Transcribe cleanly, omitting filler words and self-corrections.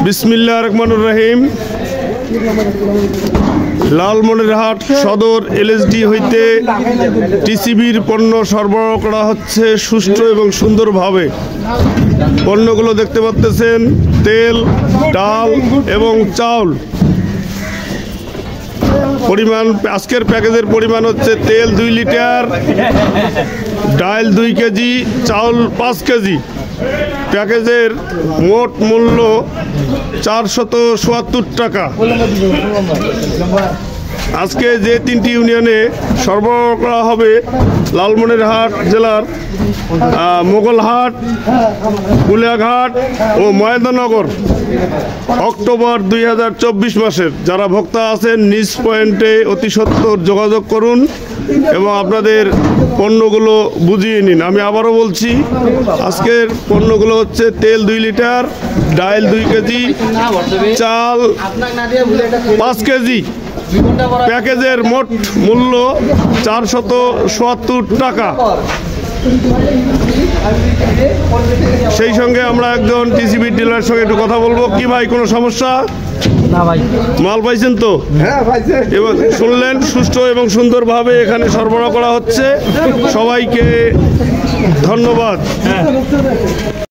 বিসমিল্লাহির রহমানির রহিম। লালমনিরহাট সদর এলএসডি হইতে টিসিবির পণ্য সরবরাহ করা হচ্ছে সুষ্ঠু এবং সুন্দরভাবে। পণ্যগুলো দেখতে পাচ্ছেন, তেল, ডাল এবং চাউল। পরিমাণ, আজকের প্যাকেজের পরিমাণ হচ্ছে তেল 2 লিটার, ডাল 2 কেজি, চাউল 5 কেজি। প্যাকেজের মোট মূল্য 477 টাকা। আজকে যে 3টি ইউনিয়নে সরবরাহ করা হবে লালমনিরহাট জেলার মোগলহাট, কুলিয়াঘাট ও ময়দানগর, অক্টোবর 2024 মাসের। যারা ভোক্তা আছেন নিজ পয়েন্টে অতি সত্বর যোগাযোগ করুন এবং আপনাদের পণ্যগুলো বুঝিয়ে নিন। আমি আবারও বলছি, আজকের পণ্যগুলো হচ্ছে তেল 2 লিটার, ডাল 2 কেজি, চাল 5 কেজি। প্যাকেজের মোট মূল্য 477 টাকা। সেই সঙ্গে আমরা একজন টিসিবি ডিলারের সঙ্গে একটু কথা বলবো। কি ভাই, কোনো সমস্যা? না ভাই, মাল পাইছেন তো? হ্যাঁ পাইছেন। এবং শুনলেন, সুষ্ঠু এবং সুন্দরভাবে এখানে সরবরাহ করা হচ্ছে। সবাইকে ধন্যবাদ।